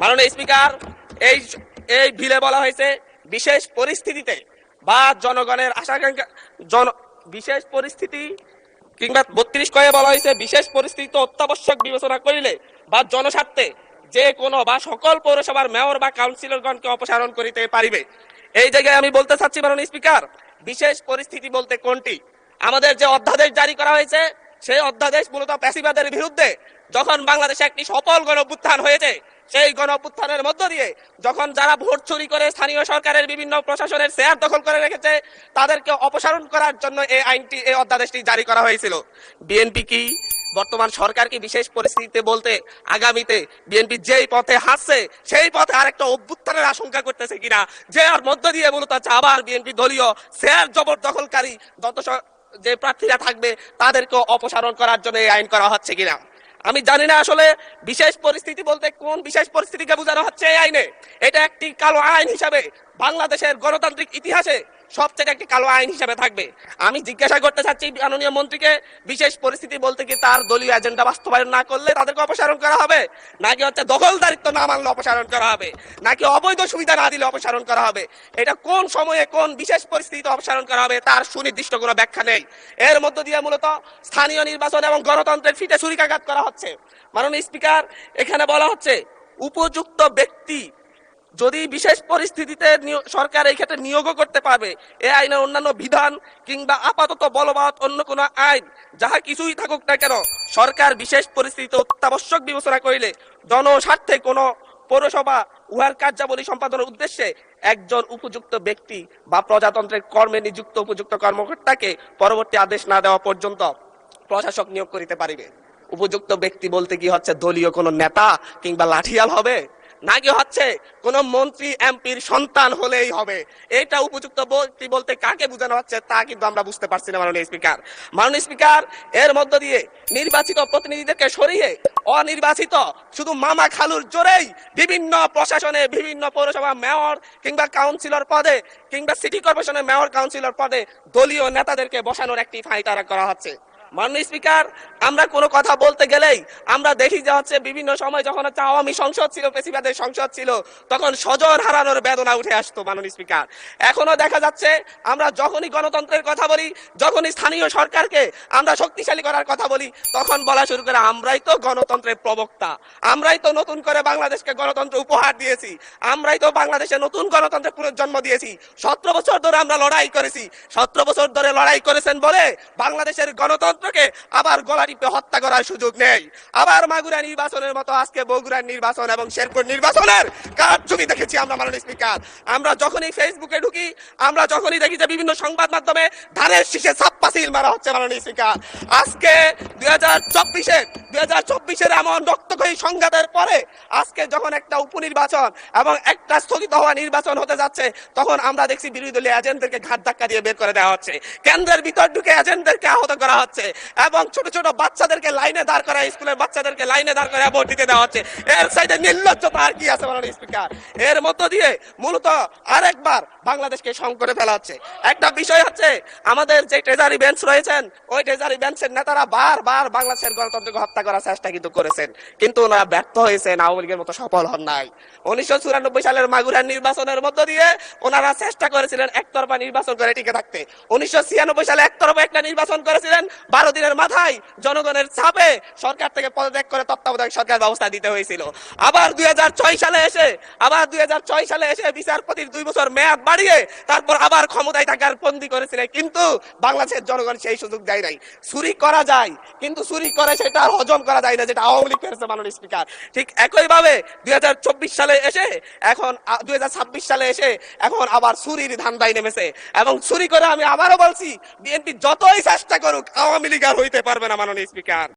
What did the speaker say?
মাননীয় স্পিকার, এই এই বিলে বলা হয়েছে বিশেষ পরিস্থিতিতে বা জনগণের আশাকাঙ্ক্ষা বিশেষ পরিস্থিতি কিংবা 32 কয়ে বলা হয়েছে বিশেষ পরিস্থিতি অত্যাবশ্যক বিবেচনা করিলে বা জনস্বার্থে যে কোনো বা সকল পৌরসভার মেয়র বা কাউন্সিলরগণকে অপসারণ করিতে পারিবে। এই জায়গায় আমি বলতে চাচ্ছি মাননীয় স্পিকার, বিশেষ পরিস্থিতি বলতে কোনটি? আমাদের যে অধ্যাদেশ জারি করা হয়েছে সেই অধ্যাদেশ মূলত ফ্যাসিবাদের বিরুদ্ধে যখন বাংলাদেশে একটি সফল গণঅভ্যুত্থান হয়েছে, সেই গণঅভ্যুত্থানের মধ্য দিয়ে যখন যারা ভোট চুরি করে স্থানীয় সরকারের বিভিন্ন প্রশাসনের শেয়ার দখল করে রেখেছে তাদেরকে অপসারণ করার জন্য এই অধ্যাদেশটি জারি করা হয়েছিল। বিএনপি কি বর্তমান সরকার কি বিশেষ পরিস্থিতিতে বলতে আগামীতে বিএনপি যেই পথে হাসছে সেই পথে আরেকটা অভ্যুত্থানের আশঙ্কা করতেছে কিনা, যে আর মধ্য দিয়ে মূলত আবার বিএনপি দলীয় শেয়ার জবরদখলকারী যত যে প্রার্থীরা থাকবে তাদেরকে অপসারণ করার জন্য এই আইন করা হচ্ছে কিনা। আমি জানি না আসলে বিশেষ পরিস্থিতি বলতে কোন বিশেষ পরিস্থিতিকে বোঝানো হচ্ছে এই আইনে। এটা একটি কালো আইন হিসাবে বাংলাদেশের গণতান্ত্রিক ইতিহাসে সবচেয়ে একটি কালো আইন হিসাবে থাকবে। আমি জিজ্ঞাসা করতে চাচ্ছি মাননীয় মন্ত্রীকে, বিশেষ পরিস্থিতি বলতে কি তার দলীয় এজেন্ডা বাস্তবায়ন না করলে তাদেরকে অপসারণ করা হবে, নাকি হচ্ছে দখলদারিত্ব না মানলে অপসারণ করা হবে, নাকি অবৈধ সুবিধা না দিলে অপসারণ করা হবে? এটা কোন সময়ে কোন বিশেষ পরিস্থিতিতে অপসারণ করা হবে তার সুনির্দিষ্ট কোনো ব্যাখ্যা নেই। এর মধ্য দিয়ে মূলত স্থানীয় নির্বাচন এবং গণতন্ত্রের ফিতে ছুরিকাঘাত করা হচ্ছে। মাননীয় স্পিকার, এখানে বলা হচ্ছে উপযুক্ত ব্যক্তি যদি বিশেষ পরিস্থিতিতে সরকার এই ক্ষেত্রে নিয়োগও করতে পারবে। এই আইনের অন্যান্য বিধান কিংবা আপাতত বলবৎ অন্য কোনো আইন যাহা কিছুই থাকুক না কেন, সরকার বিশেষ পরিস্থিতিতে অত্যাবশ্যক বিবেচনা করিলে জনস্বার্থে কোনো পৌরসভা উহার কার্যাবলী সম্পাদনের উদ্দেশ্যে একজন উপযুক্ত ব্যক্তি বা প্রজাতন্ত্রের কর্মে নিযুক্ত উপযুক্ত কর্মকর্তাকে পরবর্তী আদেশ না দেওয়া পর্যন্ত প্রশাসক নিয়োগ করিতে পারিবে। উপযুক্ত ব্যক্তি বলতে কি হচ্ছে দলীয় কোনো নেতা কিংবা লাঠিয়াল হবে, নাকি হচ্ছে কোন মন্ত্রী এমপির সন্তান হলেই হবে? এটা উপযুক্ত ব্যক্তি বলতে কাকে বোঝানো হচ্ছে তা কিন্তু আমরা বুঝতে পারছি না মাননীয় স্পিকার। মাননীয় স্পিকার, এর মধ্য দিয়ে নির্বাচিত প্রতিনিধিদেরকে সরিয়ে অনির্বাচিত শুধু মামা খালুর জোরেই বিভিন্ন প্রশাসনে বিভিন্ন পৌরসভা মেয়র কিংবা কাউন্সিলর পদে কিংবা সিটি কর্পোরেশনের মেয়র কাউন্সিলর পদে দলীয় নেতাদেরকে বসানোর একটি ফাইতারা করা হচ্ছে। মাননীয় স্পিকার, আমরা কোনো কথা বলতে গেলেই আমরা দেখি যে হচ্ছে বিভিন্ন সময় যখন হচ্ছে আওয়ামী সংসদ ছিল, ফ্যাসিবাদের সংসদ ছিল, তখন স্বজন হারানোর বেদনা উঠে আসতো মাননীয় স্পিকার। এখনো দেখা যাচ্ছে আমরা যখনই গণতন্ত্রের কথা বলি, যখনই স্থানীয় সরকারকে আমরা শক্তিশালী করার কথা বলি, তখন বলা শুরু করে আমরাই তো গণতন্ত্রের প্রবক্তা, আমরাই তো নতুন করে বাংলাদেশকে গণতন্ত্র উপহার দিয়েছি, আমরাই তো বাংলাদেশে নতুন গণতন্ত্রের পুনর্জন্ম দিয়েছি। 17 বছর ধরে আমরা লড়াই করেছি। 17 বছর ধরে লড়াই করেছেন বলে বাংলাদেশের গণতন্ত্র আবার গলা টিপে হত্যা করার সুযোগ নেই। আবার মাগুরা নির্বাচনের মতো আজকে বগুড়ার নির্বাচন এবং শেরপুর নির্বাচনের কারচুপি দেখেছি আমরা মাননীয় স্পিকার। আমরা যখনই ফেসবুকে ঢুকি, আমরা যখনই দেখি যে বিভিন্ন সংবাদ মাধ্যমে ধানের শীষে ছাপ্পা সিল মারা হচ্ছে মাননীয় স্পিকার। আজকে 2024-এর এমন রক্তক্ষয়ী সংঘাতের পরে আজকে যখন একটা উপনির্বাচন এবং একটা স্থগিত হওয়া নির্বাচন হতে যাচ্ছে, তখন আমরা দেখছি বিরোধী দলীয় এজেন্টদেরকে ঘাট ধাক্কা দিয়ে বের করে দেওয়া হচ্ছে, কেন্দ্রের ভিতর ঢুকে এজেন্টদেরকে আহত করা হচ্ছে এবং ছোট ছোট বাচ্চাদেরকে লাইনে দাঁড় করা, স্কুলের বাচ্চাদেরকে লাইনে দাঁড় করে ভোট দিতে দেওয়া হচ্ছে। এর সাইডে নির্লজ্জতা আর কি আছে মাননীয় স্পিকার? এর মধ্য দিয়ে মূলত আরেকবার বাংলাদেশকে সংকটে ফেলা হচ্ছে। একটা বিষয় হচ্ছে আমাদের যে ট্রেজারি বেঞ্চ রয়েছেন, ওই ট্রেজারি বেঞ্চের নেতারা বারবার বাংলাদেশের গণতন্ত্রকে হত্যা করার চেষ্টা কিন্তু করেছেন, কিন্তু ওনারা ব্যর্থ হয়েছেন, আওয়ামী লীগের মতো সফল হন নাই। 1994 সালের মাগুরার নির্বাচনের মধ্য দিয়ে ওনারা চেষ্টা করেছিলেন একতরফা নির্বাচন করে টিকে থাকতে। 1996 সালে একতরফা একটা নির্বাচন করেছিলেন, 12 দিনের মাথায় জনগণের চাপে সরকার থেকে পদত্যাগ করে তত্ত্বাবধায়ক সরকার ব্যবস্থা দিতে হয়েছিল। আবার 2006 সালে এসে বিচারপতির 2 বছর মেয়াদ বাড়িয়ে তারপর আবার ক্ষমতায় থাকার বন্দী করেছিলেন, কিন্তু বাংলাদেশের জনগণ সেই সুযোগ দেয় নাই। চুরি করা যায়, কিন্তু চুরি করে সেটা হজম করা যায় না, যেটা আওয়ামী লীগ করেছে মাননীয় স্পিকার। ঠিক একইভাবে 2024 সালে এসে এখন 2026 সালে এসে এখন আবার চুরির ধান্দায় নেমেছে এবং চুরি করে আমি আবারও বলছি বিএনপি যতই চেষ্টা করুক আওয়ামী লীগ আর হইতে পারবে না মাননীয় স্পিকার।